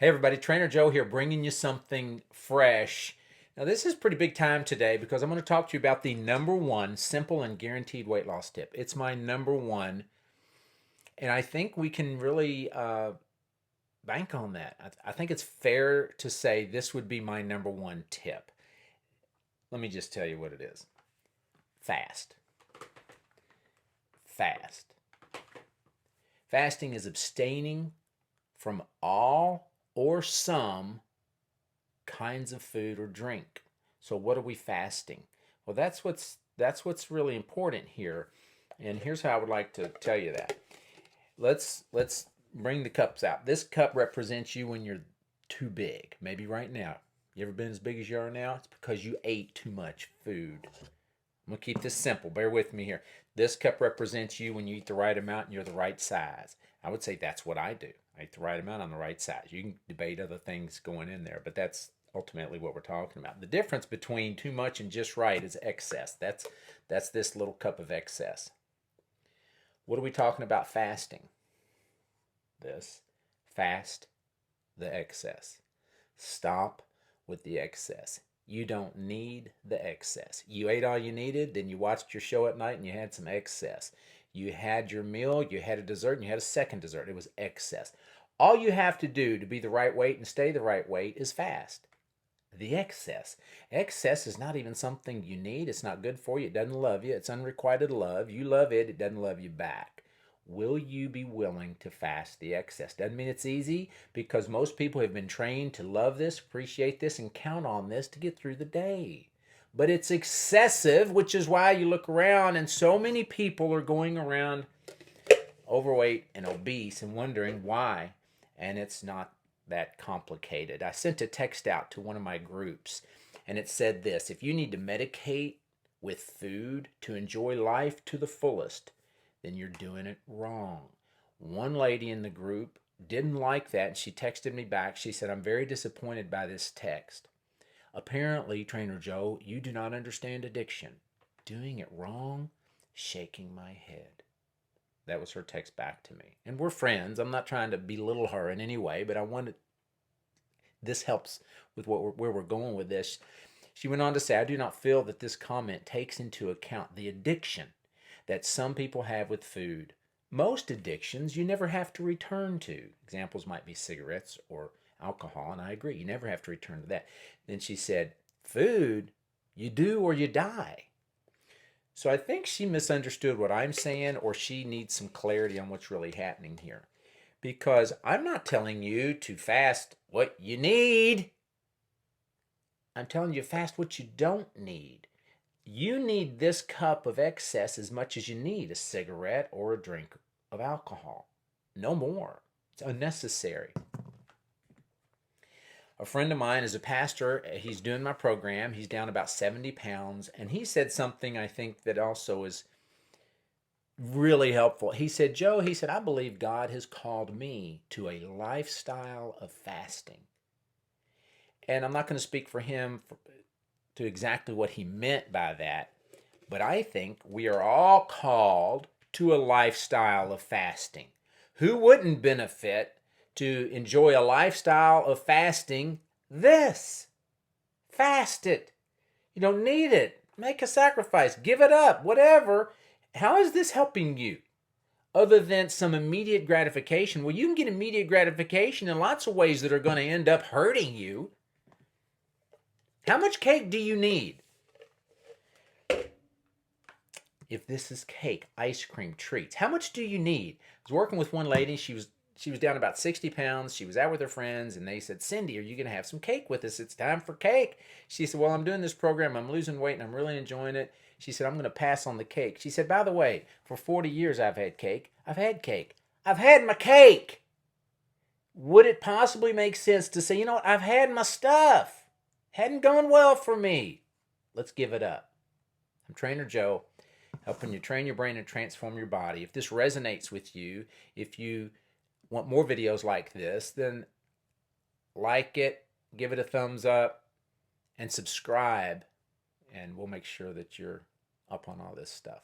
Hey everybody, Trainer Joe here bringing you something fresh. Now this is pretty big time today because I'm going to talk to you about the number one simple and guaranteed weight loss tip. It's my number one, and I think we can really bank on that. I think it's fair to say this would be my number one tip. Let me just tell you what it is. Fast. Fast. Fasting is abstaining from all or some kinds of food or drink. So what are we fasting? Well, that's what's really important here. And here's how I would like to tell you that. Let's bring the cups out. This cup represents you when you're too big. Maybe right now. You ever been as big as you are now? It's because you ate too much food. I'm going to keep this simple. Bear with me here. This cup represents you when you eat the right amount and you're the right size. I would say that's what I do. I eat the right amount on the right size. You can debate other things going in there, but that's ultimately what we're talking about. The difference between too much and just right is excess. That's this little cup of excess. What are we talking about fasting? This. Fast the excess. Stop with the excess. You don't need the excess. You ate all you needed, then you watched your show at night and you had some excess. You had your meal, you had a dessert, and you had a second dessert. It was excess. All you have to do to be the right weight and stay the right weight is fast. The excess. Excess is not even something you need. It's not good for you. It doesn't love you. It's unrequited love. You love it. It doesn't love you back. Will you be willing to fast the excess? Doesn't mean it's easy, because most people have been trained to love this, appreciate this, and count on this to get through the day. But it's excessive, which is why you look around and so many people are going around overweight and obese and wondering why. And it's not that complicated. I sent a text out to one of my groups and it said this: if you need to medicate with food to enjoy life to the fullest, then you're doing it wrong. One lady in the group didn't like that and she texted me back. She said, "I'm very disappointed by this text. Apparently, Trainer Joe, you do not understand addiction. Doing it wrong?" Shaking my head. That was her text back to me. And we're friends. I'm not trying to belittle her in any way, but I wanted, this helps with where we're going with this. She went on to say, "I do not feel that this comment takes into account the addiction that some people have with food. Most addictions you never have to return to." Examples might be cigarettes or alcohol, and I agree. You never have to return to that. Then she said, "Food, you do or you die." So I think she misunderstood what I'm saying, or she needs some clarity on what's really happening here. Because I'm not telling you to fast what you need. I'm telling you to fast what you don't need. You need this cup of excess as much as you need a cigarette or a drink of alcohol. No more. It's unnecessary. A friend of mine is a pastor. He's doing my program. He's down about 70 pounds. And he said something I think that also is really helpful. He said, "Joe," he said, "I believe God has called me to a lifestyle of fasting." And I'm not going to speak for him to exactly what he meant by that. But I think we are all called to a lifestyle of fasting. Who wouldn't benefit to enjoy a lifestyle of fasting? This. Fast it. You don't need it. Make a sacrifice. Give it up. Whatever. How is this helping you? Other than some immediate gratification. Well, you can get immediate gratification in lots of ways that are going to end up hurting you. How much cake do you need? If this is cake, ice cream, treats, how much do you need? I was working with one lady. She was down about 60 pounds. She was out with her friends, and they said, "Cindy, are you going to have some cake with us? It's time for cake." She said, "Well, I'm doing this program. I'm losing weight, and I'm really enjoying it." She said, "I'm going to pass on the cake." She said, "By the way, for 40 years I've had cake. I've had cake. I've had my cake." Would it possibly make sense to say, "You know what? I've had my stuff. Hadn't gone well for me. Let's give it up"? I'm Trainer Joe, helping you train your brain and transform your body. If this resonates with you, if you want more videos like this, then like it, give it a thumbs up, and subscribe, and we'll make sure that you're up on all this stuff.